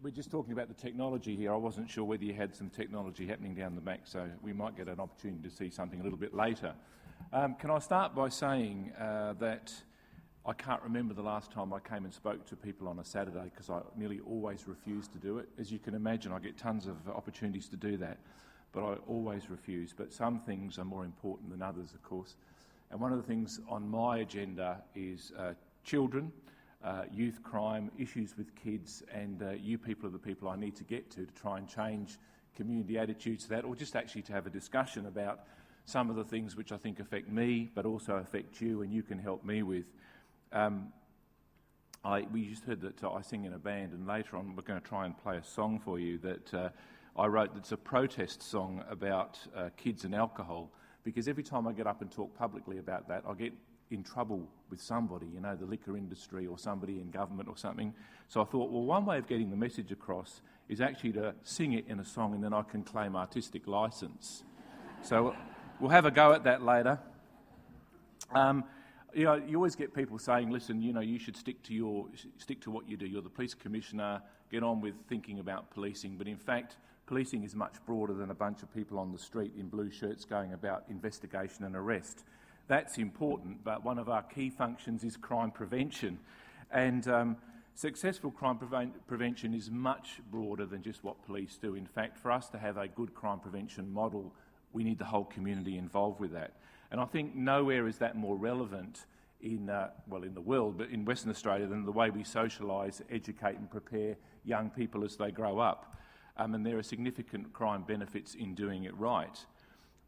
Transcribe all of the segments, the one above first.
We're just talking about the technology here. I wasn't sure whether you had some technology happening down the back, so we might get an opportunity to see something a little bit later. Can I start by saying that I can't remember the last time I came and spoke to people on a Saturday, because I nearly always refuse to do it. As you can imagine, I get tons of opportunities to do that, but I always refuse. But some things are more important than others, of course. And one of the things on my agenda is children, youth crime, issues with kids, and you people are the people I need to get to try and change community attitudes to that, or just actually to have a discussion about some of the things which I think affect me, but also affect you and you can help me with. We just heard that I sing in a band, and later on we're going to try and play a song for you that I wrote that's a protest song about kids and alcohol, because every time I get up and talk publicly about that, I get in trouble with somebody, you know, the liquor industry or somebody in government or something. So I thought, well, one way of getting the message across is actually to sing it in a song, and then I can claim artistic licence. So we'll have a go at that later. You know, you always get people saying, listen, you know, you should stick to what you do. You're the police commissioner, get on with thinking about policing. But in fact, policing is much broader than a bunch of people on the street in blue shirts going about investigation and arrest. That's important, but one of our key functions is crime prevention. And successful crime prevention is much broader than just what police do. In fact, for us to have a good crime prevention model, we need the whole community involved with that. And I think nowhere is that more relevant in the world, but in Western Australia, than the way we socialise, educate and prepare young people as they grow up. And there are significant crime benefits in doing it right.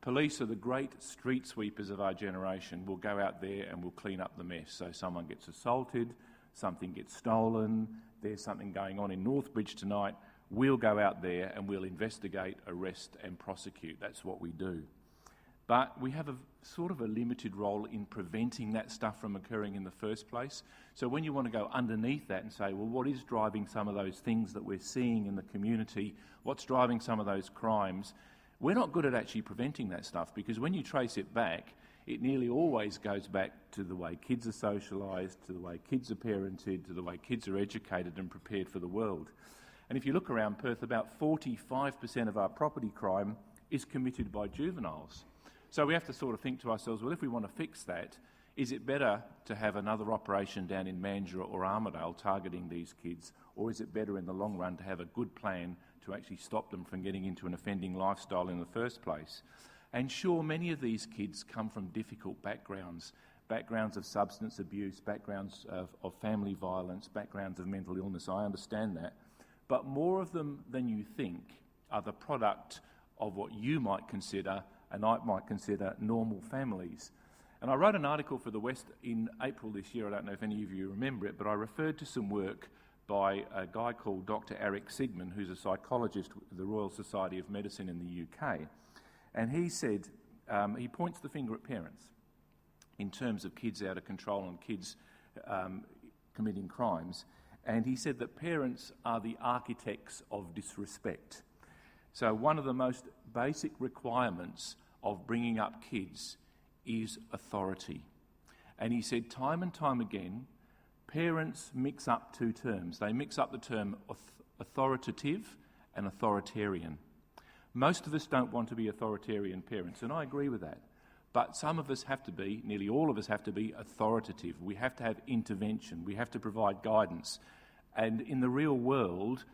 Police are the great street sweepers of our generation. We'll go out there and we'll clean up the mess. So someone gets assaulted, something gets stolen, there's something going on in Northbridge tonight. We'll go out there and we'll investigate, arrest and prosecute. That's what we do. But we have a sort of a limited role in preventing that stuff from occurring in the first place. So when you want to go underneath that and say, well, what is driving some of those things that we're seeing in the community? What's driving some of those crimes? We're not good at actually preventing that stuff, because when you trace it back, it nearly always goes back to the way kids are socialised, to the way kids are parented, to the way kids are educated and prepared for the world. And if you look around Perth, about 45% of our property crime is committed by juveniles. So we have to sort of think to ourselves, well, if we want to fix that, is it better to have another operation down in Mandurah or Armidale targeting these kids, or is it better in the long run to have a good plan to actually stop them from getting into an offending lifestyle in the first place? And sure, many of these kids come from difficult backgrounds of substance abuse, backgrounds of family violence, backgrounds of mental illness. I understand that. But more of them than you think are the product of what you might consider, and I might consider, normal families. And I wrote an article for The West in April this year. I don't know if any of you remember it, but I referred to some work by a guy called Dr. Eric Sigman, who's a psychologist with the Royal Society of Medicine in the UK. And he said, he points the finger at parents in terms of kids out of control and kids committing crimes. And he said that parents are the architects of disrespect. So one of the most basic requirements of bringing up kids is authority. And he said time and time again, parents mix up two terms. They mix up the term authoritative and authoritarian. Most of us don't want to be authoritarian parents, and I agree with that. But some of us have to be, nearly all of us have to be authoritative. We have to have intervention. We have to provide guidance. And in the real world,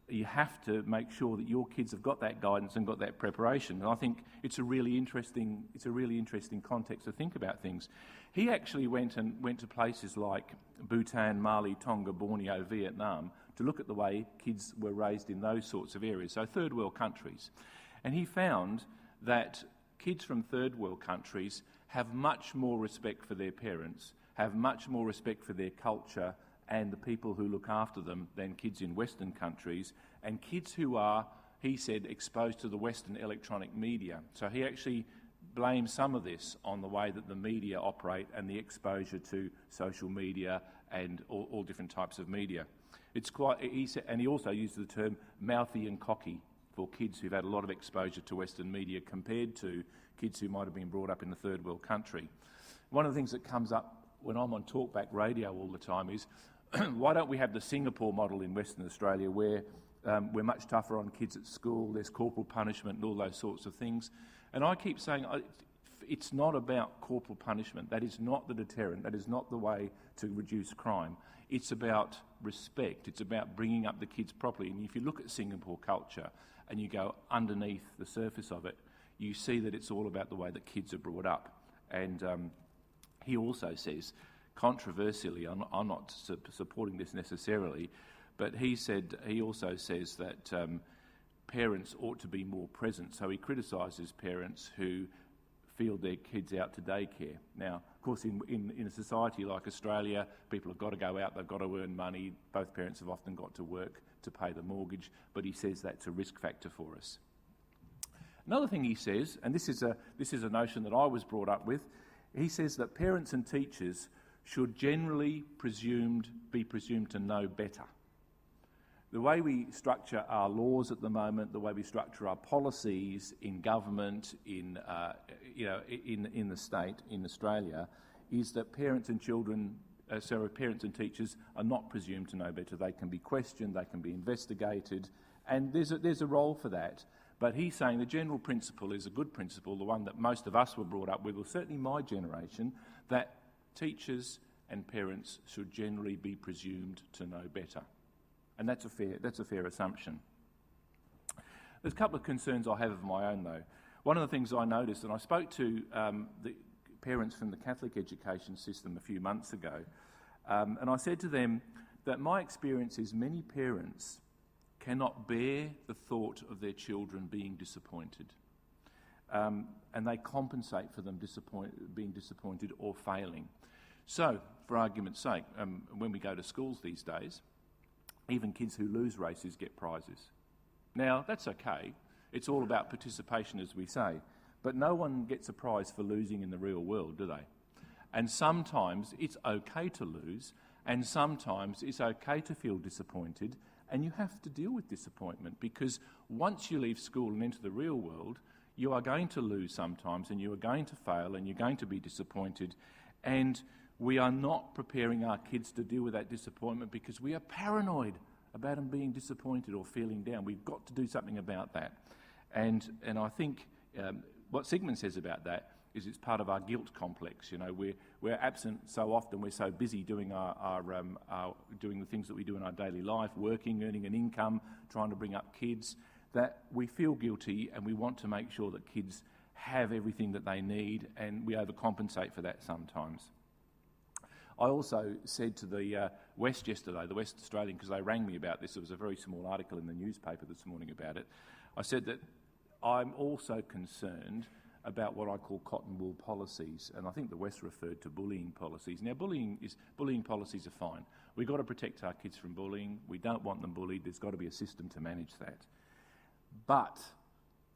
you have to make sure that your kids have got that guidance and got that preparation. And I think it's a really interesting context to think about things. He actually went to places like Bhutan, Mali, Tonga, Borneo, Vietnam to look at the way kids were raised in those sorts of areas, so third world countries. And he found that kids from third world countries have much more respect for their parents, have much more respect for their culture and the people who look after them than kids in Western countries, and kids who are, he said, exposed to the Western electronic media. So he actually blames some of this on the way that the media operate and the exposure to social media and all different types of media. It's quite, he said, and he also used the term mouthy and cocky for kids who've had a lot of exposure to Western media compared to kids who might have been brought up in a third world country. One of the things that comes up when I'm on talkback radio all the time is why don't we have the Singapore model in Western Australia where we're much tougher on kids at school, there's corporal punishment and all those sorts of things. And I keep saying it's not about corporal punishment. That is not the deterrent. That is not the way to reduce crime. It's about respect. It's about bringing up the kids properly. And if you look at Singapore culture and you go underneath the surface of it, you see that it's all about the way that kids are brought up. And he also says, controversially, I'm not supporting this necessarily, but he also says that parents ought to be more present. So he criticises parents who field their kids out to daycare. Now, of course, in a society like Australia, people have got to go out, they've got to earn money. Both parents have often got to work to pay the mortgage, but he says that's a risk factor for us. Another thing he says, and this is a notion that I was brought up with, he says that parents and teachers should generally be presumed to know better. The way we structure our laws at the moment, the way we structure our policies in government, in the state, in Australia, is that parents and teachers are not presumed to know better. They can be questioned, they can be investigated, and there's a role for that. But he's saying the general principle is a good principle, the one that most of us were brought up with, or certainly my generation, that teachers and parents should generally be presumed to know better. And that's a fair assumption. There's a couple of concerns I have of my own, though. One of the things I noticed, and I spoke to the parents from the Catholic education system a few months ago, and I said to them that my experience is many parents cannot bear the thought of their children being disappointed. And they compensate for them being disappointed or failing. So, for argument's sake, when we go to schools these days, even kids who lose races get prizes. Now, that's okay. It's all about participation, as we say. But no one gets a prize for losing in the real world, do they? And sometimes it's okay to lose, and sometimes it's okay to feel disappointed, and you have to deal with disappointment, because once you leave school and enter the real world, you are going to lose sometimes, and you are going to fail, and you're going to be disappointed. And we are not preparing our kids to deal with that disappointment because we are paranoid about them being disappointed or feeling down. We've got to do something about that. And I think what Sigmund says about that is it's part of our guilt complex. You know, we're absent so often. We're so busy doing doing the things that we do in our daily life, working, earning an income, trying to bring up kids, that we feel guilty and we want to make sure that kids have everything that they need, and we overcompensate for that sometimes. I also said to the West yesterday, the West Australian, because they rang me about this, there was a very small article in the newspaper this morning about it. I said that I'm also concerned about what I call cotton wool policies, and I think the West referred to bullying policies. Now, bullying policies are fine. We've got to protect our kids from bullying. We don't want them bullied. There's got to be a system to manage that. But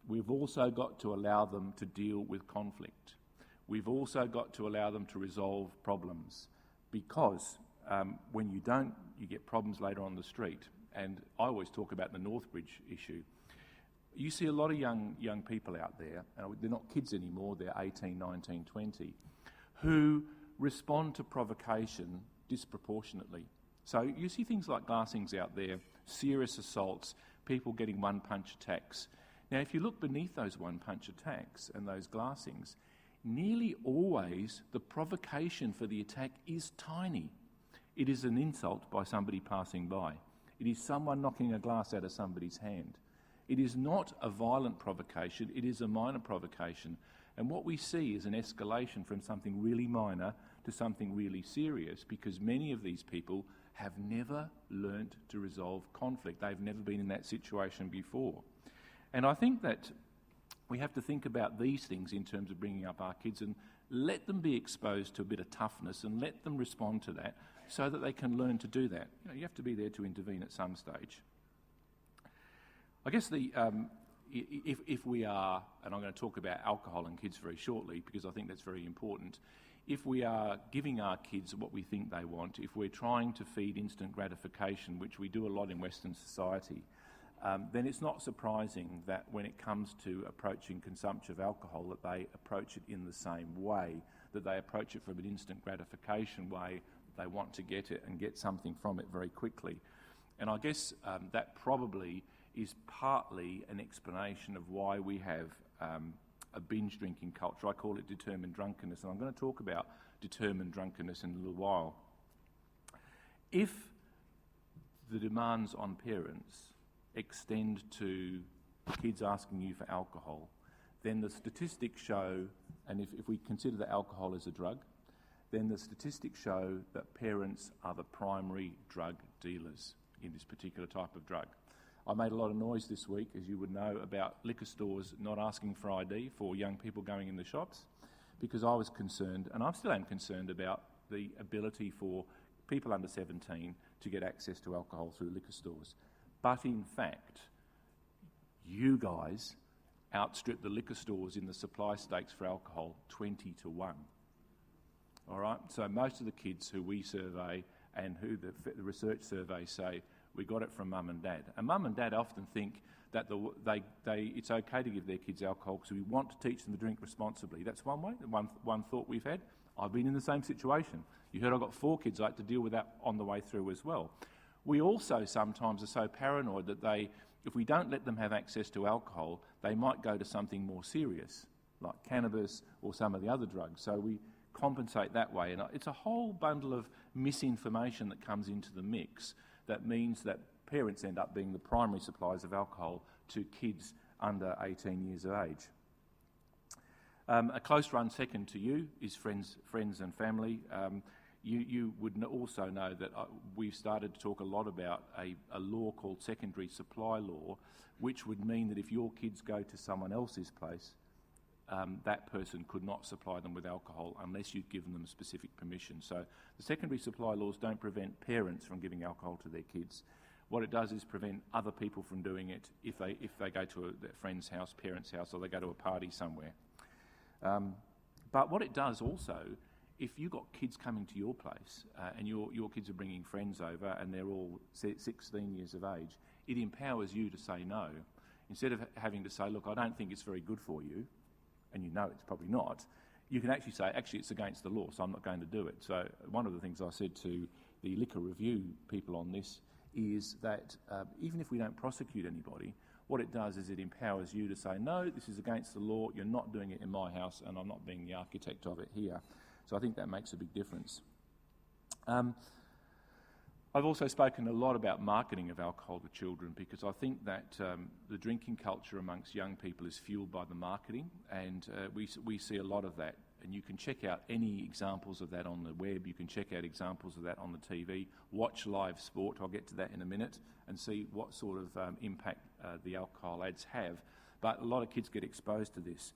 we've also got to allow them to deal with conflict. We've also got to allow them to resolve problems. Because when you don't, you get problems later on the street. And I always talk about the Northbridge issue. You see a lot of young people out there, and they're not kids anymore, they're 18, 19, 20, who respond to provocation disproportionately. So you see things like glassings out there, serious assaults, people getting one-punch attacks. Now, if you look beneath those one-punch attacks and those glassings, nearly always the provocation for the attack is tiny. It is an insult by somebody passing by. It is someone knocking a glass out of somebody's hand. It is not a violent provocation, it is a minor provocation. And what we see is an escalation from something really minor to something really serious, because many of these people have never learnt to resolve conflict. They've never been in that situation before. And I think that we have to think about these things in terms of bringing up our kids and let them be exposed to a bit of toughness and let them respond to that so that they can learn to do that. You have to be there to intervene at some stage. I guess if we are, and I'm going to talk about alcohol and kids very shortly because I think that's very important, if we are giving our kids what we think they want, if we're trying to feed instant gratification, which we do a lot in Western society, then it's not surprising that when it comes to approaching consumption of alcohol that they approach it in the same way, that they approach it from an instant gratification way They want to get it and get something from it very quickly. And I guess that probably is partly an explanation of why we have a binge drinking culture. I call it determined drunkenness, and I'm going to talk about determined drunkenness in a little while. If the demands on parents extend to kids asking you for alcohol, then the statistics show, and if we consider that alcohol is a drug, then the statistics show that parents are the primary drug dealers in this particular type of drug. I made a lot of noise this week, as you would know, about liquor stores not asking for ID for young people going in the shops, because I was concerned, and I still am concerned, about the ability for people under 17 to get access to alcohol through liquor stores. But in fact, you guys outstrip the liquor stores in the supply stakes for alcohol 20 to 1. All right? So most of the kids who we survey and who the research surveys say, we got it from mum and dad. And mum and dad often think that it's okay to give their kids alcohol because we want to teach them to drink responsibly. That's one way, one thought we've had. I've been in the same situation. You heard I've got 4 kids. I had to deal with that on the way through as well. We also sometimes are so paranoid that if we don't let them have access to alcohol, they might go to something more serious, like cannabis or some of the other drugs. So we compensate that way. And it's a whole bundle of misinformation that comes into the mix that means that parents end up being the primary suppliers of alcohol to kids under 18 years of age. A close run second to you is friends and family. You would also know that we've started to talk a lot about a law called secondary supply law, which would mean that if your kids go to someone else's place, that person could not supply them with alcohol unless you've given them specific permission. So the secondary supply laws don't prevent parents from giving alcohol to their kids. What it does is prevent other people from doing it if they go to their friend's house, parent's house, or they go to a party somewhere. But what it does also, if you've got kids coming to your place and your kids are bringing friends over and they're all 16 years of age, it empowers you to say no. Instead of having to say, look, I don't think it's very good for you, and you know it's probably not, you can actually say, actually it's against the law, so I'm not going to do it. So one of the things I said to the liquor review people on this is that even if we don't prosecute anybody, what it does is it empowers you to say, no, this is against the law, you're not doing it in my house, and I'm not being the architect of it here. So I think that makes a big difference. I've also spoken a lot about marketing of alcohol to children because I think that the drinking culture amongst young people is fueled by the marketing, and we see a lot of that. And you can check out any examples of that on the web. You can check out examples of that on the TV. Watch live sport. I'll get to that in a minute and see what sort of impact the alcohol ads have. But a lot of kids get exposed to this.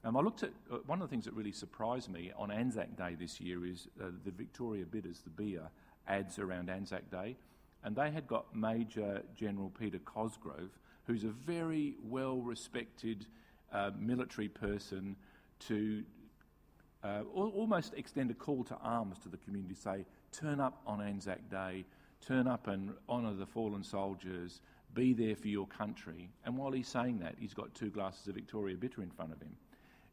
I looked at one of the things that really surprised me on Anzac Day this year is the Victoria Bitters, the beer, ads around Anzac Day, and they had got Major General Peter Cosgrove, who's a very well-respected military person, to almost extend a call to arms to the community, say, turn up on Anzac Day, turn up and honour the fallen soldiers, be there for your country. And while he's saying that, he's got 2 glasses of Victoria Bitter in front of him.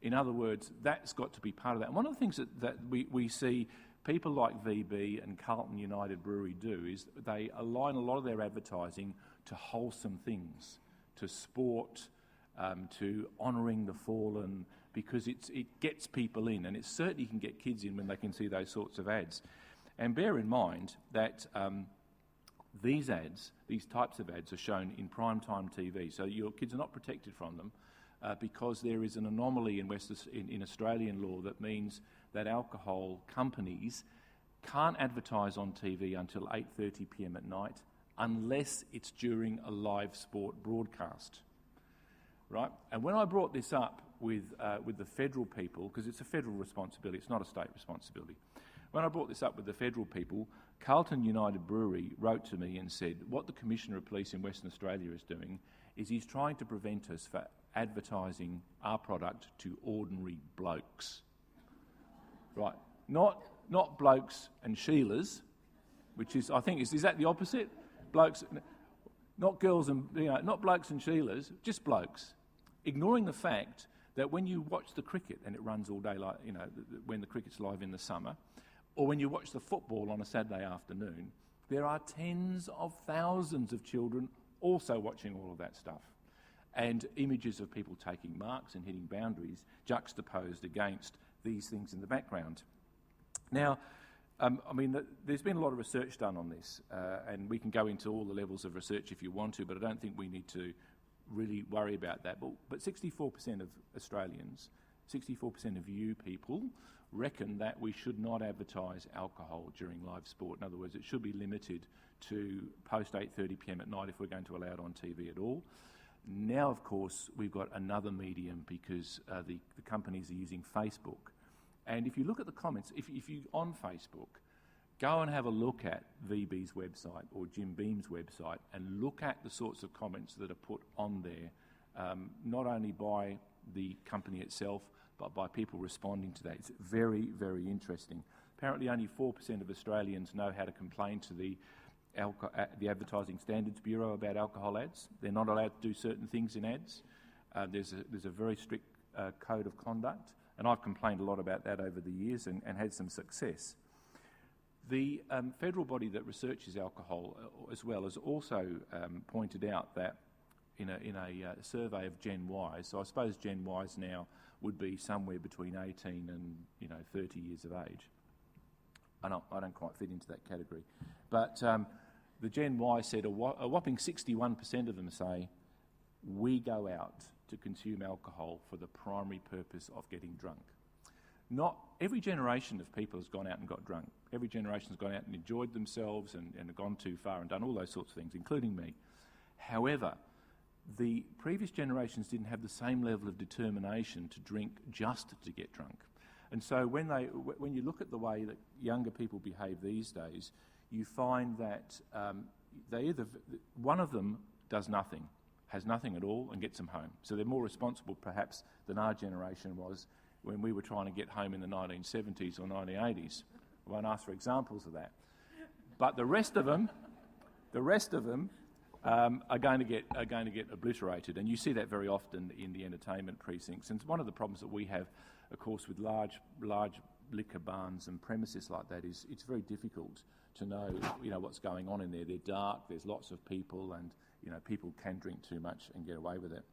In other words, that's got to be part of that. And one of the things that we see people like VB and Carlton United Brewery do is they align a lot of their advertising to wholesome things, to sport, to honouring the fallen, because it gets people in, and it certainly can get kids in when they can see those sorts of ads. And bear in mind that these types of ads are shown in primetime TV, so your kids are not protected from them because there is an anomaly in Australian law that means that alcohol companies can't advertise on TV until 8:30 p.m. at night unless it's during a live sport broadcast, right? And when I brought this up with the federal people, because it's a federal responsibility, it's not a state responsibility. When I brought this up with the federal people, Carlton United Brewery wrote to me and said, what the Commissioner of Police in Western Australia is doing is he's trying to prevent us for advertising our product to ordinary blokes. Right, not blokes and Sheilas, which is, I think, is that the opposite? Blokes, not girls and, not blokes and Sheilas, just blokes. Ignoring the fact that when you watch the cricket, and it runs all day, like, when the cricket's live in the summer, or when you watch the football on a Saturday afternoon, there are tens of thousands of children also watching all of that stuff. And images of people taking marks and hitting boundaries juxtaposed against these things in the background. Now, there's been a lot of research done on this, and we can go into all the levels of research if you want to, but I don't think we need to really worry about that. But 64% of Australians, 64% of you people, reckon that we should not advertise alcohol during live sport. In other words, it should be limited to post 8:30 p.m. at night if we're going to allow it on TV at all. Now, of course, we've got another medium because the companies are using Facebook. And if you look at the comments, if you on Facebook, go and have a look at VB's website or Jim Beam's website and look at the sorts of comments that are put on there, not only by the company itself, but by people responding to that. It's very, very interesting. Apparently only 4% of Australians know how to complain to the Advertising Standards Bureau about alcohol ads. They're not allowed to do certain things in ads. There's a very strict code of conduct, and I've complained a lot about that over the years and had some success. The federal body that researches alcohol as well has also pointed out that in a survey of Gen Ys, so I suppose Gen Ys now would be somewhere between 18 and 30 years of age. I don't quite fit into that category. But the Gen Y said a whopping 61% of them say, we go out to consume alcohol for the primary purpose of getting drunk. Not every generation of people has gone out and got drunk. Every generation has gone out and enjoyed themselves and gone too far and done all those sorts of things, including me. However, the previous generations didn't have the same level of determination to drink just to get drunk. And so when you look at the way that younger people behave these days, you find that one of them does nothing, has nothing at all, and gets them home. So they're more responsible, perhaps, than our generation was when we were trying to get home in the 1970s or 1980s. I won't ask for examples of that. But the rest of them are going to get obliterated, and you see that very often in the entertainment precincts. And one of the problems that we have, of course, with large liquor barns and premises like that is it's very difficult to know what's going on in there. They're dark. There's lots of people, and people can drink too much and get away with it.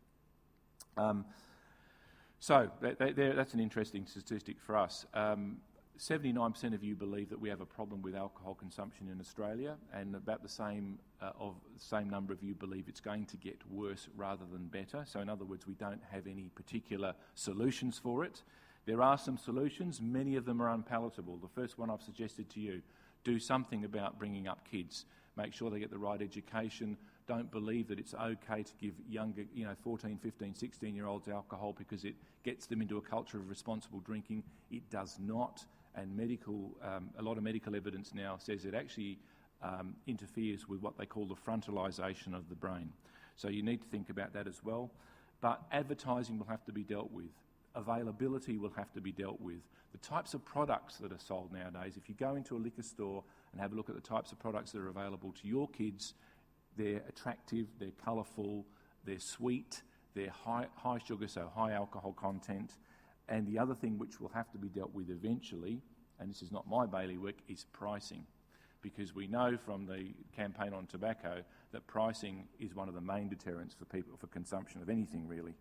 So that's an interesting statistic for us. 79% of you believe that we have a problem with alcohol consumption in Australia, and about the same number of you believe it's going to get worse rather than better. So in other words, we don't have any particular solutions for it. There are some solutions. Many of them are unpalatable. The first one I've suggested to you, do something about bringing up kids. Make sure they get the right education. Don't believe that it's okay to give younger, 14, 15, 16-year-olds alcohol because it gets them into a culture of responsible drinking. It does not. And a lot of medical evidence now says it actually interferes with what they call the frontalisation of the brain. So you need to think about that as well. But advertising will have to be dealt with. Availability will have to be dealt with. The types of products that are sold nowadays, if you go into a liquor store and have a look at the types of products that are available to your kids, they're attractive, they're colourful, they're sweet, they're high sugar, so high alcohol content. And the other thing which will have to be dealt with eventually, and this is not my bailiwick, is pricing. Because we know from the campaign on tobacco that pricing is one of the main deterrents for people for consumption of anything, really.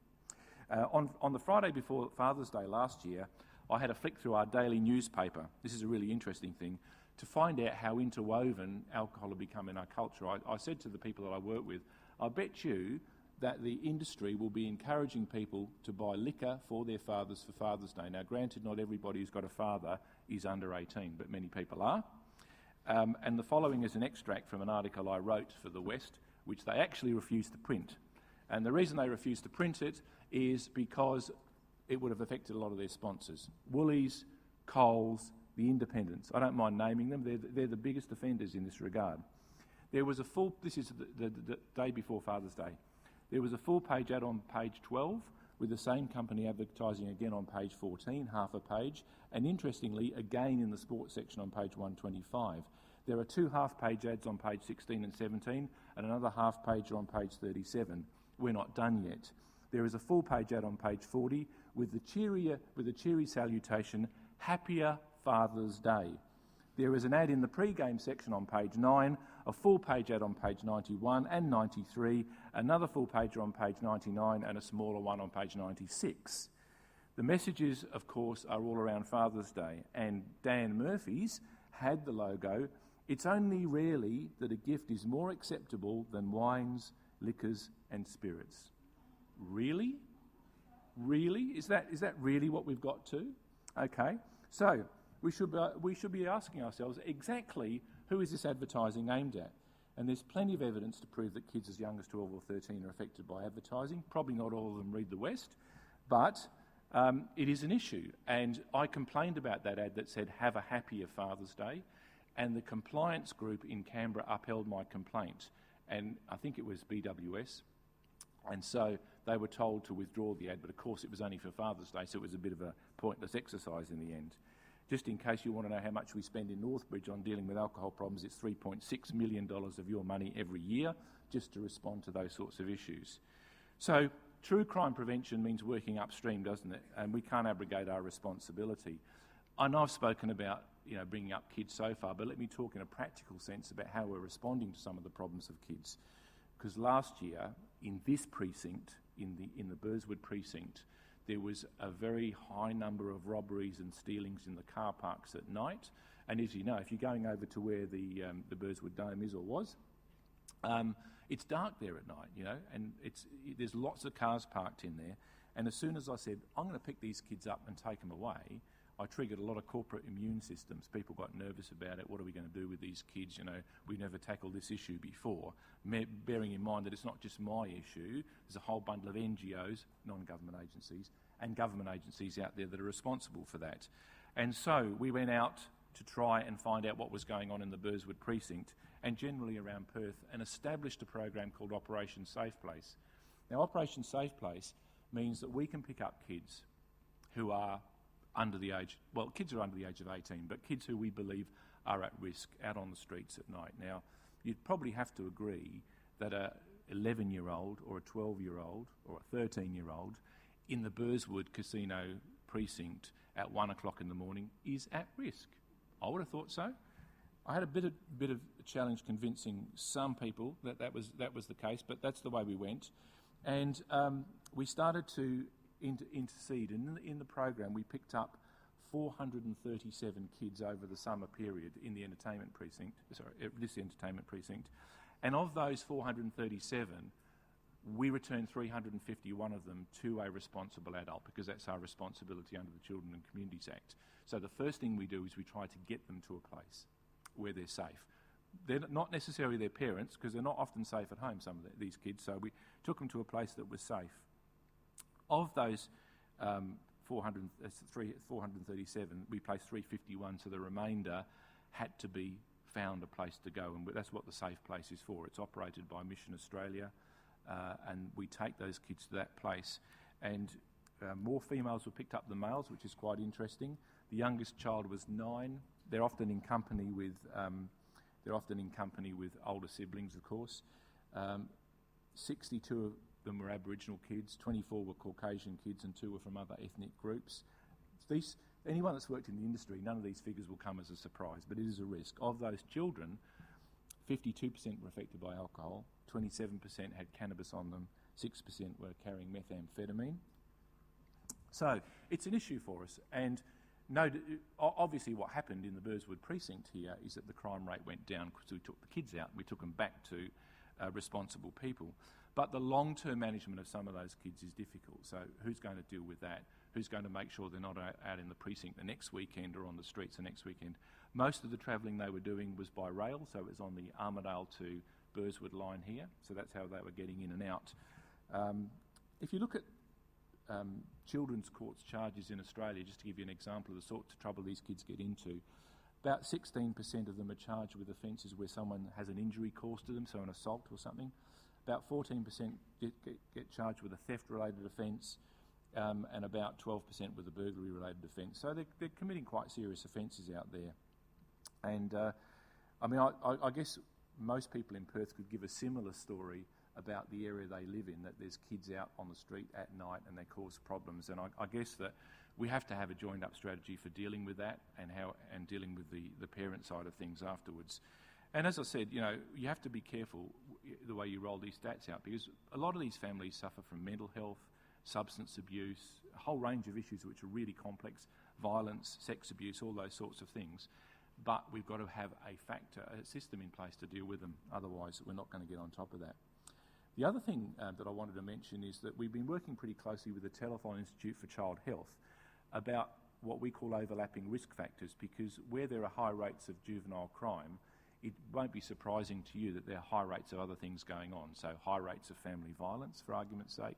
On the Friday before Father's Day last year, I had a flick through our daily newspaper. This is a really interesting thing, to find out how interwoven alcohol had become in our culture. I said to the people that I work with, I bet you that the industry will be encouraging people to buy liquor for their fathers for Father's Day. Now, granted, not everybody who's got a father is under 18, but many people are. And the following is an extract from an article I wrote for The West, which they actually refused to print. And the reason they refused to print it is because it would have affected a lot of their sponsors. Woolies, Coles, the independents. I don't mind naming them. They're the biggest offenders in this regard. There was this is the day before Father's Day. There was a full-page ad on page 12 with the same company advertising again on page 14, half a page, and interestingly, again in the sports section on page 125. There are two half-page ads on page 16 and 17, and another half-page on page 37. We're not done yet. There is a full-page ad on page 40 with the cheery salutation, Happier Father's Day. There is an ad in the pre-game section on page 9, a full-page ad on page 91 and 93, another full-pager on page 99 and a smaller one on page 96. The messages, of course, are all around Father's Day, and Dan Murphy's had the logo, "It's only rarely that a gift is more acceptable than wines, liquors and spirits." Really? Really? Is that really what we've got to? Okay, so we should be asking ourselves exactly who is this advertising aimed at? And there's plenty of evidence to prove that kids as young as 12 or 13 are affected by advertising. Probably not all of them read the West, but it is an issue. And I complained about that ad that said, "Have a happier Father's Day," and the compliance group in Canberra upheld my complaint, and I think it was BWS, and so they were told to withdraw the ad, but of course it was only for Father's Day, so it was a bit of a pointless exercise in the end. Just in case you want to know how much we spend in Northbridge on dealing with alcohol problems, it's $3.6 million of your money every year just to respond to those sorts of issues. So true crime prevention means working upstream, doesn't it? And we can't abrogate our responsibility. I know I've spoken about bringing up kids so far, but let me talk in a practical sense about how we're responding to some of the problems of kids. Because last year, in this precinct, in the Burswood precinct, there was a very high number of robberies and stealings in the car parks at night. And as you know, if you're going over to where the Burswood Dome is or was, it's dark there at night, and there's lots of cars parked in there. And as soon as I said, I'm going to pick these kids up and take them away, I triggered a lot of corporate immune systems. People got nervous about it. What are we going to do with these kids? We never tackled this issue before. Bearing in mind that it's not just my issue. There's a whole bundle of NGOs, non-government agencies, and government agencies out there that are responsible for that. And so we went out to try and find out what was going on in the Burswood precinct and generally around Perth, and established a program called Operation Safe Place. Now, Operation Safe Place means that we can pick up kids who are kids are under the age of 18, but kids who we believe are at risk out on the streets at night. Now, you'd probably have to agree that a 11-year-old or a 12-year-old or a 13-year-old in the Burswood casino precinct at 1 o'clock in the morning is at risk. I would have thought so. I had a bit of a challenge convincing some people that was the case, but that's the way we went. And we started to intercede. And in the program, we picked up 437 kids over the summer period in the this entertainment precinct. And of those 437, we returned 351 of them to a responsible adult, because that's our responsibility under the Children and Communities Act. So the first thing we do is we try to get them to a place where they're safe. They're not necessarily their parents, because they're not often safe at home, some of these kids, so we took them to a place that was safe. Of those 437, we placed 351, so the remainder had to be found a place to go, and that's what the Safe Place is for. It's operated by Mission Australia, and we take those kids to that place. And more females were picked up than males, which is quite interesting. The youngest child was 9. They're often in company with older siblings, of course. 62 of them were Aboriginal kids, 24 were Caucasian kids, and 2 were from other ethnic groups. Anyone that's worked in the industry, none of these figures will come as a surprise, but it is a risk. Of those children, 52% were affected by alcohol, 27% had cannabis on them, 6% were carrying methamphetamine. So it's an issue for us, and obviously what happened in the Burswood precinct here is that the crime rate went down because we took the kids out and we took them back to responsible people. But the long-term management of some of those kids is difficult. So who's going to deal with that? Who's going to make sure they're not out in the precinct the next weekend or on the streets the next weekend? Most of the travelling they were doing was by rail, so it was on the Armidale to Burswood line here. So that's how they were getting in and out. If you look at children's courts charges in Australia, just to give you an example of the sort of trouble these kids get into, about 16% of them are charged with offences where someone has an injury caused to them, so an assault or something. About 14% get charged with a theft-related offence, and about 12% with a burglary-related offence. So they're committing quite serious offences out there. And I guess most people in Perth could give a similar story about the area they live in, that there's kids out on the street at night and they cause problems. And I guess that we have to have a joined-up strategy for dealing with that and dealing with the parent side of things afterwards. And as I said, you have to be careful the way you roll these stats out, because a lot of these families suffer from mental health, substance abuse, a whole range of issues which are really complex, violence, sex abuse, all those sorts of things. But we've got to have a system in place to deal with them. Otherwise, we're not going to get on top of that. The other thing that I wanted to mention is that we've been working pretty closely with the Telethon Institute for Child Health about what we call overlapping risk factors, because where there are high rates of juvenile crime, it won't be surprising to you that there are high rates of other things going on. So high rates of family violence, for argument's sake,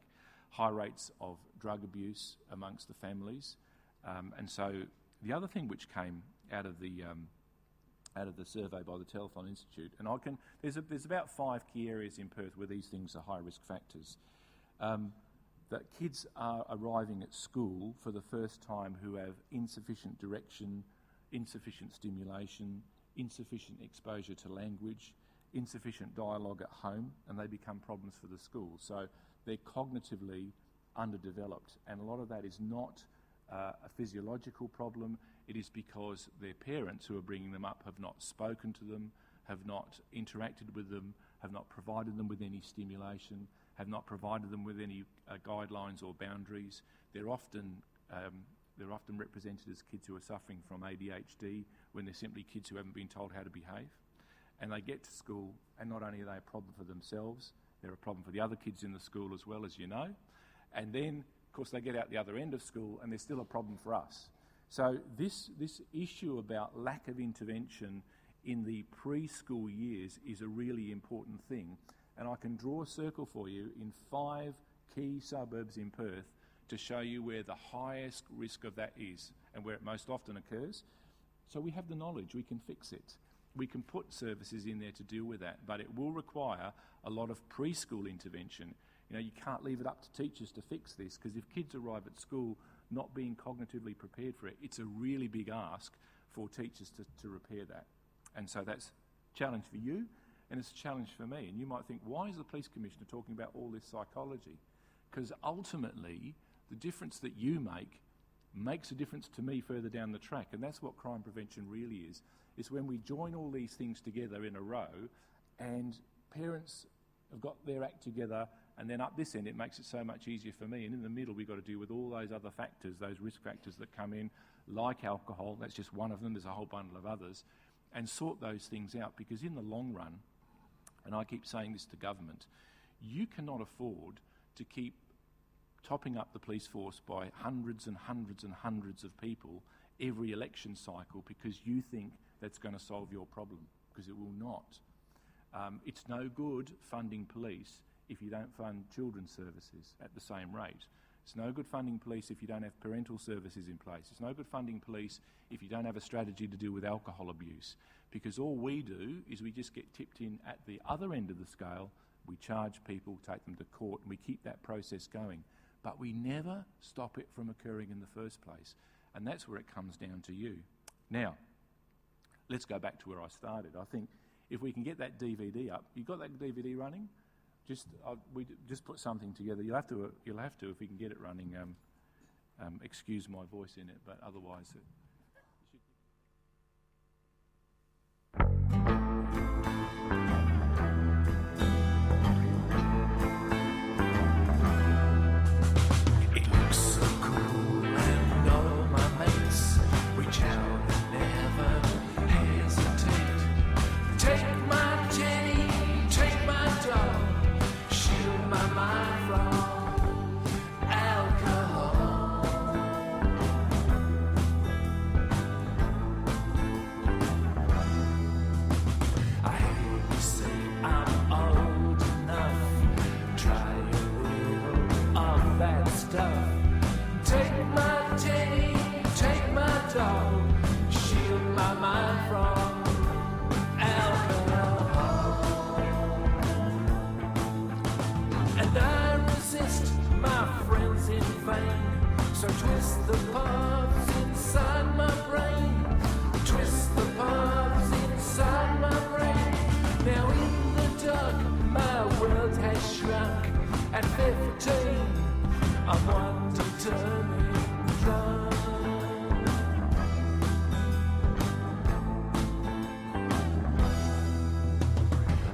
high rates of drug abuse amongst the families. And so the other thing which came out of the survey by the Telethon Institute, and there's about 5 key areas in Perth where these things are high risk factors. That kids are arriving at school for the first time who have insufficient direction, insufficient stimulation, insufficient exposure to language, insufficient dialogue at home, and they become problems for the school. So they're cognitively underdeveloped, and a lot of that is not a physiological problem. It is because their parents who are bringing them up have not spoken to them, have not interacted with them, have not provided them with any stimulation, have not provided them with any guidelines or boundaries. They're often represented as kids who are suffering from ADHD when they're simply kids who haven't been told how to behave. And they get to school, and not only are they a problem for themselves, they're a problem for the other kids in the school as well, as you know. And then, of course, they get out the other end of school and they're still a problem for us. So this issue about lack of intervention in the preschool years is a really important thing. And I can draw a circle for you in 5 key suburbs in Perth to show you where the highest risk of that is and where it most often occurs. So we have the knowledge, we can fix it. We can put services in there to deal with that, but it will require a lot of preschool intervention. You can't leave it up to teachers to fix this, because if kids arrive at school not being cognitively prepared for it, it's a really big ask for teachers to repair that. And so that's a challenge for you, and it's a challenge for me. And you might think, why is the Police Commissioner talking about all this psychology? Because ultimately, the difference that you make makes a difference to me further down the track, and that's what crime prevention really is. It's when we join all these things together in a row, and parents have got their act together, and then up this end it makes it so much easier for me, and in the middle we've got to deal with all those other factors, those risk factors that come in, like alcohol. That's just one of them, there's a whole bundle of others, and sort those things out, because in the long run, and I keep saying this to government, you cannot afford to keep topping up the police force by hundreds and hundreds and hundreds of people every election cycle because you think that's going to solve your problem, because it will not. It's no good funding police if you don't fund children's services at the same rate. It's no good funding police if you don't have parental services in place. It's no good funding police if you don't have a strategy to deal with alcohol abuse, because all we do is we just get tipped in at the other end of the scale. We charge people, take them to court, and we keep that process going. But we never stop it from occurring in the first place. And that's where it comes down to you. Now, let's go back to where I started. I think if we can get that DVD up, you got that DVD running? We just put something together. You'll have to if we can get it running. Excuse my voice in it, but otherwise it so twist the paths inside my brain. Twist the paths inside my brain. Now in the dark, my world has At 15, I'm one determined drunk.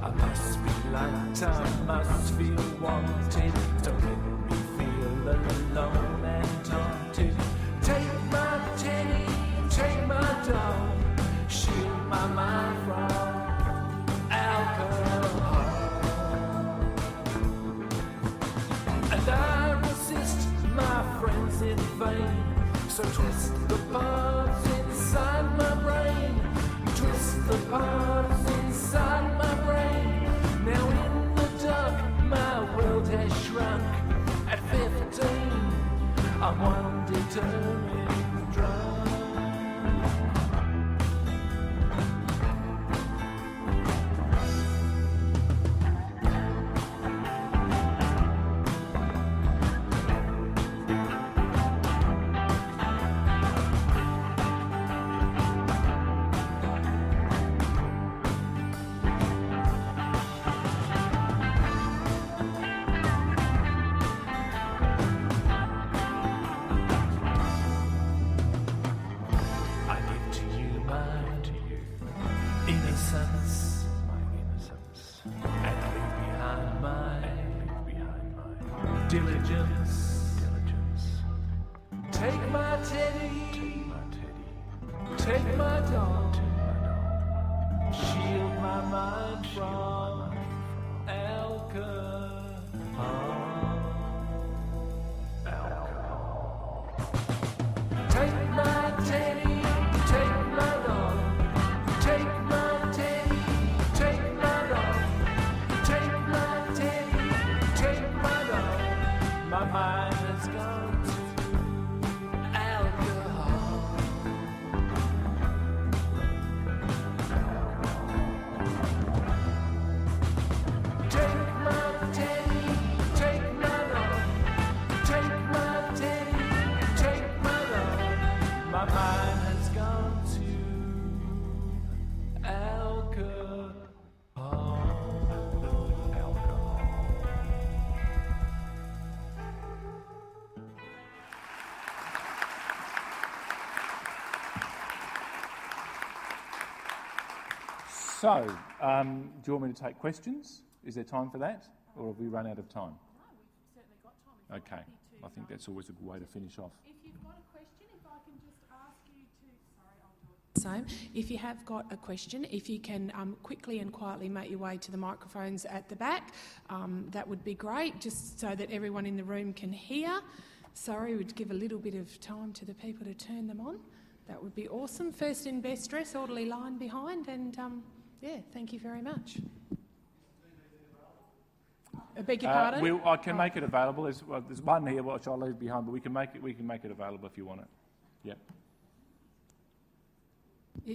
I must be liked, I must feel wanted. Don't let me feel alone and haunted. Take my teddy, take my doll, shield my mind from alcohol. And I resist my friends in vain, so twist the parts inside my brain, twist the parts inside my brain. Now in the dark my world has shrunk. At 15 I'm one determined drunk. Diligence. Take my teddy, take my doll, shield my mind from alcohol. Take my teddy, take my doll, take my teddy, take my doll, take my teddy, take my doll. My mind has gone to alcohol. Take my teddy, take my doll, take my teddy, take my doll. My mind has gone to alcohol. So, do you want me to take questions? Is there time for that? Or have we run out of time? No, we've certainly got time. If Okay. I think that's always a good way to finish off. If you've got a question, if I can just ask you to... Sorry, I'll do it. Same. If you have got a question, if you can quickly and quietly make your way to the microphones at the back, that would be great, just so that everyone in the room can hear. Sorry, we'd give a little bit of time to the people to turn them on. That would be awesome. First in best dress, orderly line behind, and yeah, thank you very much. I beg your pardon? I can make it available. There's one here which I'll leave behind, but we can make it available if you want it. Yep.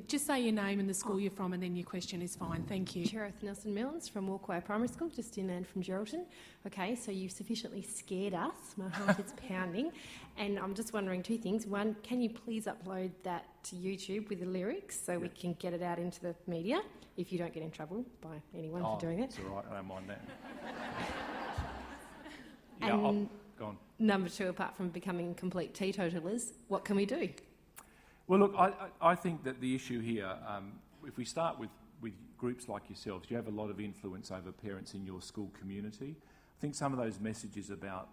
Just say your name and the school you're from, and then your question is fine. Thank you. Cherith Nelson Mills from Walkway Primary School, just inland from Geraldton. Okay, so you've sufficiently scared us. My heart is pounding. And I'm just wondering two things. One, can you please upload that to YouTube with the lyrics so we can get it out into the media, if you don't get in trouble by anyone for doing it? That's all right. I don't mind that. And go on. number two, apart from becoming complete teetotalers, what can we do? Well, look, I think that the issue here, if we start with groups like yourselves, you have a lot of influence over parents in your school community. I think some of those messages about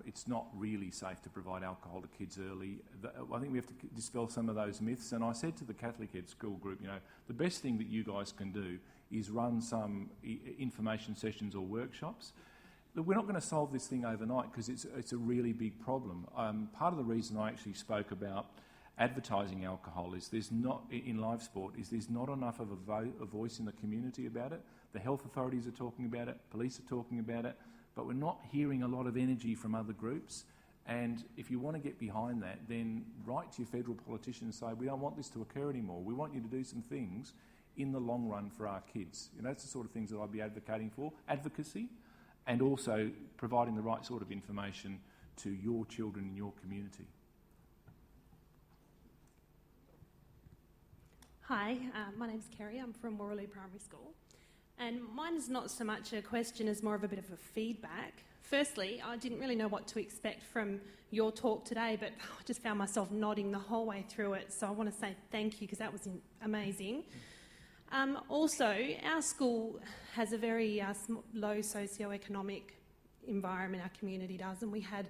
it's not really safe to provide alcohol to kids early, I think we have to dispel some of those myths. And I said to the Catholic Ed school group, you know, the best thing that you guys can do is run some information sessions or workshops. Look, we're not going to solve this thing overnight because it's a really big problem. Part of the reason I actually spoke about advertising alcohol is there's not enough of a voice in the community about it. The health authorities are talking about it, police are talking about it, but we're not hearing a lot of energy from other groups. And if you want to get behind that, then write to your federal politicians and say, we don't want this to occur anymore. We want you to do some things in the long run for our kids. You know, that's the sort of things that I'd be advocating for. Advocacy, and also providing the right sort of information to your children in your community. Hi, my name's Kerry. I'm from Warraloo Primary School. And mine is not so much a question as more of a bit of a feedback. Firstly, I didn't really know what to expect from your talk today, but I just found myself nodding the whole way through it. So I want to say thank you because that was amazing. Also, our school has a very low socioeconomic environment, our community does, and we had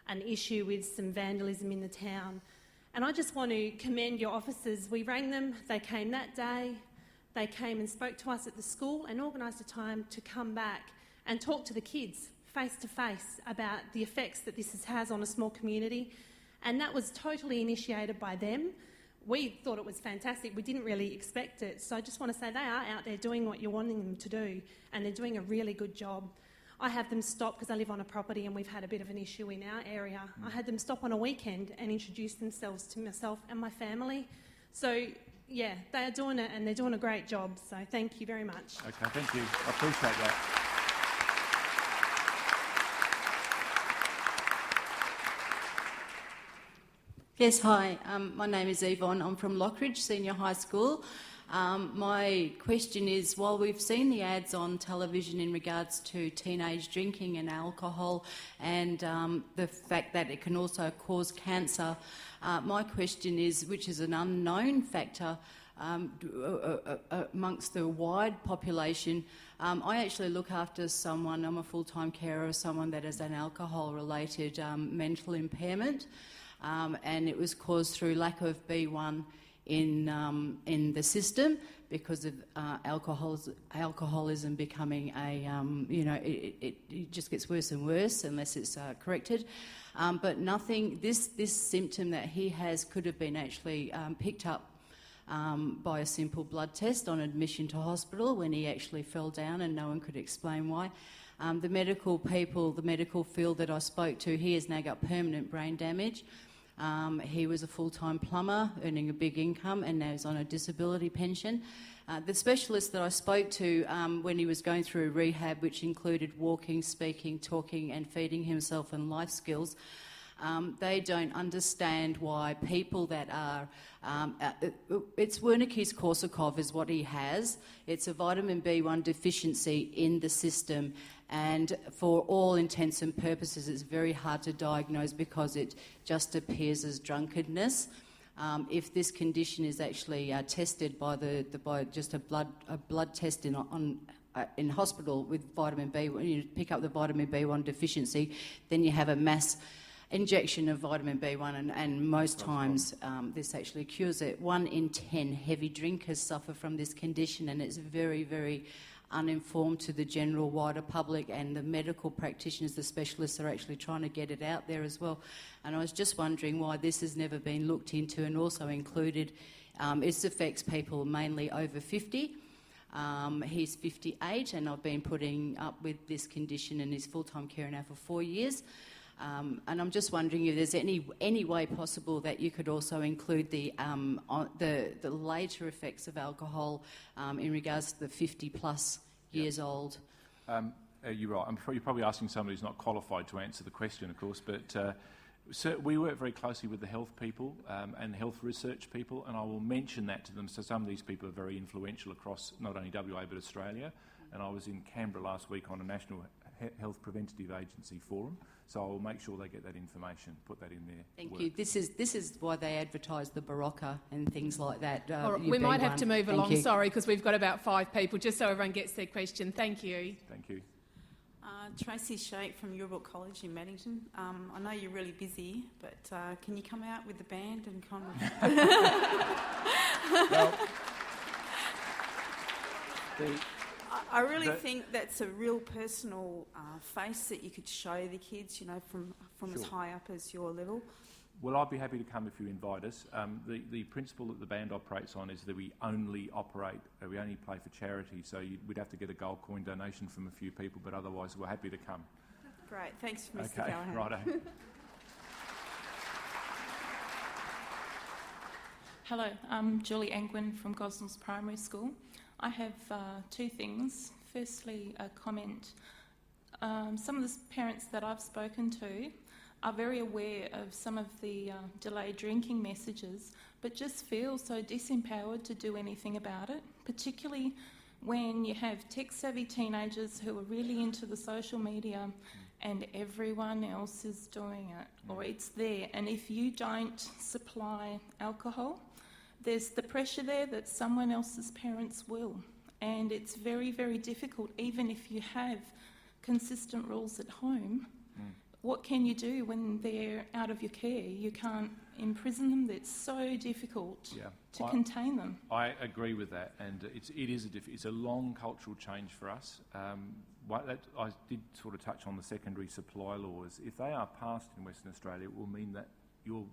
an issue with some vandalism in the town. And I just want to commend your officers. We rang them, they came that day, they came and spoke to us at the school and organised a time to come back and talk to the kids face to face about the effects that this has on a small community. And that was totally initiated by them. We thought it was fantastic. We didn't really expect it. So I just want to say they are out there doing what you're wanting them to do, and they're doing a really good job. I have them stop because I live on a property and we've had a bit of an issue in our area. I had them stop on a weekend and introduce themselves to myself and my family. So, yeah, they are doing it and they're doing a great job. So thank you very much. Okay, thank you. I appreciate that. Yes, hi. My name is Yvonne. I'm from Lockridge Senior High School. My question is, while we've seen the ads on television in regards to teenage drinking and alcohol and the fact that it can also cause cancer, my question is, which is an unknown factor amongst the wide population, I actually look after someone, I'm a full-time carer of someone that has an alcohol-related mental impairment. And it was caused through lack of B1 in the system because of alcoholism becoming a, it just gets worse and worse unless it's corrected. But nothing, this symptom that he has could have been actually picked up by a simple blood test on admission to hospital when he actually fell down and no one could explain why. The medical people, the medical field that I spoke to, he has now got permanent brain damage. He was a full-time plumber, earning a big income, and now he's on a disability pension. The specialist that I spoke to when he was going through rehab, which included walking, speaking, talking and feeding himself and life skills, they don't understand why people that are... it's Wernicke's-Korsakoff is what he has. It's a vitamin B1 deficiency in the system, and for all intents and purposes it's very hard to diagnose because it just appears as drunkenness. If this condition is actually tested by just a blood test in hospital with vitamin B, when you pick up the vitamin B1 deficiency, then you have a mass injection of vitamin B1, and most times this actually cures it. 1 in 10 heavy drinkers suffer from this condition, and it's very, very uninformed to the general wider public, and the medical practitioners, the specialists, are actually trying to get it out there as well. And I was just wondering why this has never been looked into and also included. It affects people mainly over 50. He's 58, and I've been putting up with this condition in his full-time care now for 4 years. And I'm just wondering if there's any way possible that you could also include the later effects of alcohol in regards to the 50-plus years old. You're right. You're probably asking somebody who's not qualified to answer the question, of course, but so we work very closely with the health people and health research people, and I will mention that to them. So some of these people are very influential across not only WA but Australia. And I was in Canberra last week on a National Health Preventative Agency forum, so I will make sure they get that information, put that in there. Thank you. This is why they advertise the Barocca and things like that. All right, we might have to move along, sorry, because we've got about 5 people, just so everyone gets their question. Thank you. Thank you. Tracy Shake from Yerbrook College in Maddington. I know you're really busy, but can you come out with the band and kind of... Well, I really think that's a real personal face that you could show the kids, you know, from Sure. as high up as your level. Well, I'd be happy to come if you invite us. The principle that the band operates on is that we only play for charity, so we'd have to get a gold coin donation from a few people, but otherwise we're happy to come. Great, thanks, Mr. Okay, Callahan. righto. Hello, I'm Julie Angwin from Gosnells Primary School. I have 2 things. Firstly, a comment. Some of the parents that I've spoken to are very aware of some of the delayed drinking messages, but just feel so disempowered to do anything about it, particularly when you have tech-savvy teenagers who are really into the social media and everyone else is doing it, or it's there. And if you don't supply alcohol, there's the pressure there that someone else's parents will. And it's very, very difficult, even if you have consistent rules at home. What can you do when they're out of your care? You can't imprison them. It's so difficult to contain them. I agree with that, and it's a long cultural change for us. I did sort of touch on the secondary supply laws. If they are passed in Western Australia, it will mean that your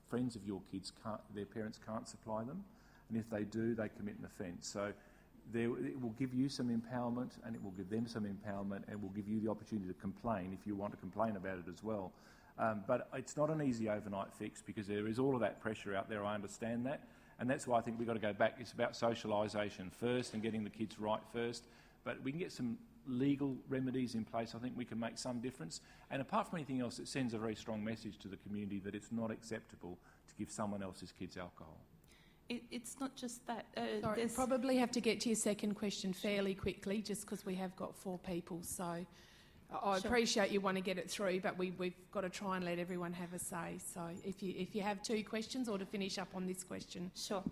friends of your kids their parents can't supply them, and if they do, they commit an offence. So it will give you some empowerment, and it will give them some empowerment, and will give you the opportunity to complain if you want to complain about it as well. But it's not an easy overnight fix, because there is all of that pressure out there. I understand that, and that's why I think we've got to go back. It's about socialisation first and getting the kids right first. But we can get some legal remedies in place. I think we can make some difference. And apart from anything else, it sends a very strong message to the community that it's not acceptable to give someone else's kids alcohol. It's not just that. Sorry, you probably have to get to your second question fairly quickly, just because we have got 4 people. So I appreciate you want to get it through, but we've got to try and let everyone have a say. So if you have 2 questions, or to finish up on this question. Sure.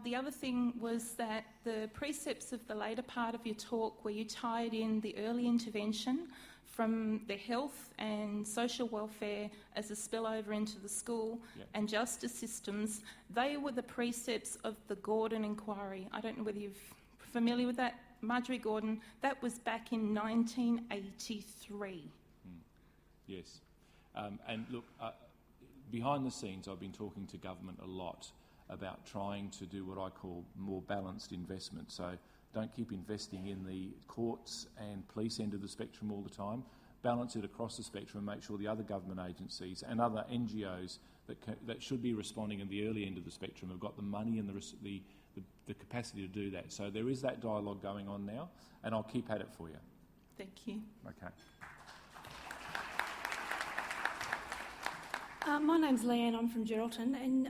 The other thing was that the precepts of the later part of your talk, where you tied in the early intervention from the health and social welfare as a spillover into the school and justice systems, they were the precepts of the Gordon Inquiry. I don't know whether you're familiar with that. Marjorie Gordon, that was back in 1983. Yes. And look, behind the scenes, I've been talking to government a lot about trying to do what I call more balanced investment. So don't keep investing in the courts and police end of the spectrum all the time. Balance it across the spectrum and make sure the other government agencies and other NGOs that should be responding in the early end of the spectrum have got the money and the capacity to do that. So there is that dialogue going on now, and I'll keep at it for you. Thank you. Okay. My name's Leanne, I'm from Geraldton, and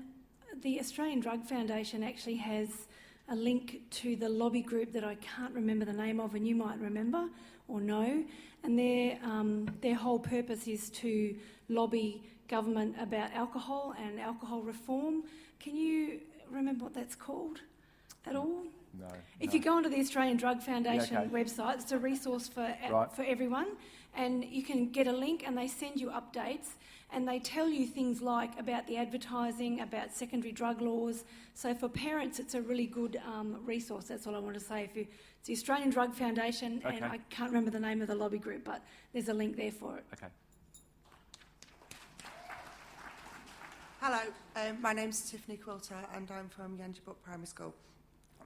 the Australian Drug Foundation actually has a link to the lobby group that I can't remember the name of, and you might remember or know, and their whole purpose is to lobby government about alcohol and alcohol reform. Can you remember what that's called at all? No. If you go onto the Australian Drug Foundation website, it's a resource for everyone, and you can get a link and they send you updates, and they tell you things like about the advertising, about secondary drug laws. So for parents, it's a really good resource. That's all I want to say. It's the Australian Drug Foundation, and I can't remember the name of the lobby group, but there's a link there for it. Okay. Hello, my name's Tiffany Quilter, and I'm from Yangerbrook Primary School.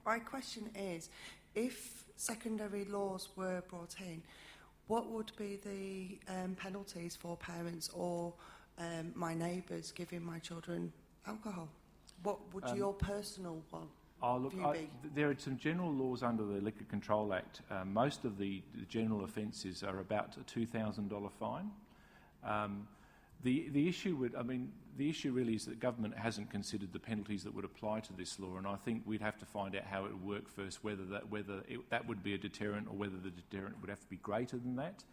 My question is, if secondary laws were brought in, what would be the penalties for parents or my neighbours giving my children alcohol? What would your personal view be? There are some general laws under the Liquor Control Act. Most of the general offences are about a $2,000 fine. The issue really is that government hasn't considered the penalties that would apply to this law, and I think we'd have to find out how it would work first, whether that would be a deterrent or whether the deterrent would have to be greater than that.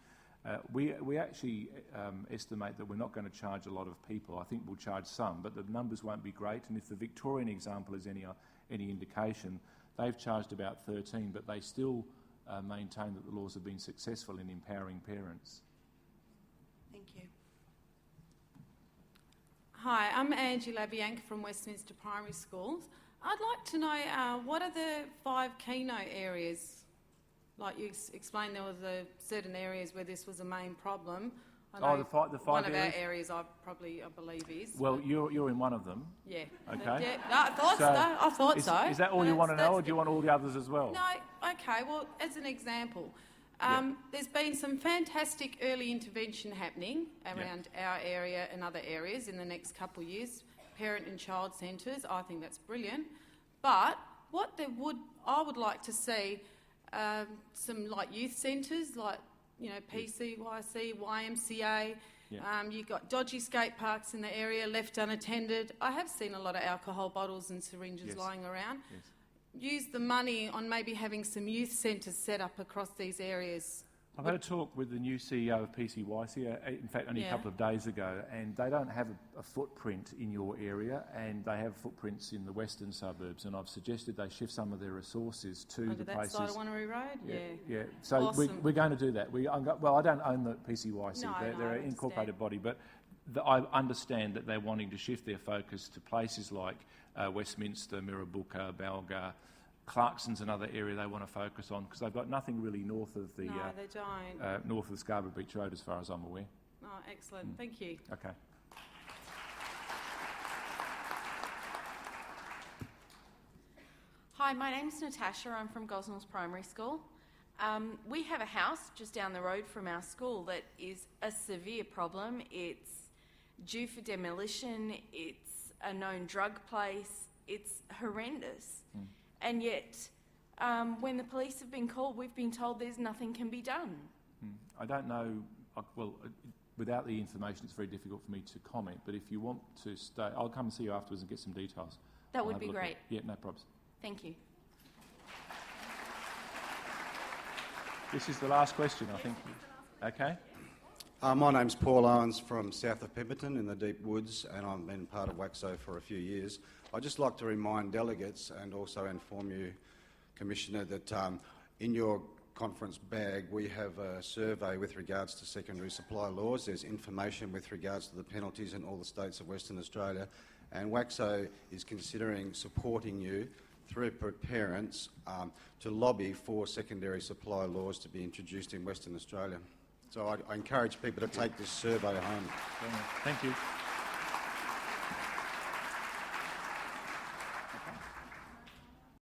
We actually estimate that we're not going to charge a lot of people. I think we'll charge some, but the numbers won't be great. And if the Victorian example is any indication, they've charged about 13, but they still maintain that the laws have been successful in empowering parents. Thank you. Hi, I'm Angie Labianca from Westminster Primary Schools. I'd like to know what are the 5 Keynote areas? Like you explained, there was certain areas where this was a main problem. I know the 5 one areas? of our areas I believe is. Well, you're in one of them. Yeah. Okay. Yeah, I thought so. Is that all you want to know, or do you want all the others as well? No, okay, well, as an example, there's been some fantastic early intervention happening around our area and other areas in the next couple of years. Parent and child centres, I think that's brilliant. But I would like to see some like youth centres, like PCYC, YMCA. You've got dodgy skate parks in the area left unattended. I have seen a lot of alcohol bottles and syringes lying around. Use the money on maybe having some youth centres set up across these areas. I've had a talk with the new CEO of PCYC, in fact only a couple of days ago, and they don't have a footprint in your area, and they have footprints in the western suburbs, and I've suggested they shift some of their resources to the places... Side of Wanneroo Road? Yeah. So awesome. we're going to do that. I don't own the PCYC, they're an incorporated body, but I understand that they're wanting to shift their focus to places like Westminster, Mirrabooka, Balga, Clarkson's another area they want to focus on because they've got nothing really north of the No, they don't. north of the Scarborough Beach Road, as far as I'm aware. Oh, excellent. Thank you. Okay. Hi, my name's Natasha. I'm from Gosnells Primary School. We have a house just down the road from our school that is a severe problem. It's due for demolition. It's a known drug place. It's horrendous. And yet, when the police have been called, we've been told there's nothing can be done. I don't know, without the information it's very difficult for me to comment, but if you want to stay, I'll come and see you afterwards and get some details. That would be great. Yeah, no problems. Thank you. This is the last question, I think. Okay. My name's Paul Owens from south of Pemberton in the deep woods, and I've been part of WACSSO for a few years. I'd just like to remind delegates and also inform you, Commissioner, that in your conference bag we have a survey with regards to secondary supply laws. There's information with regards to the penalties in all the states of Western Australia, and WACSSO is considering supporting you through parents to lobby for secondary supply laws to be introduced in Western Australia. So I encourage people to take this survey home. Thank you.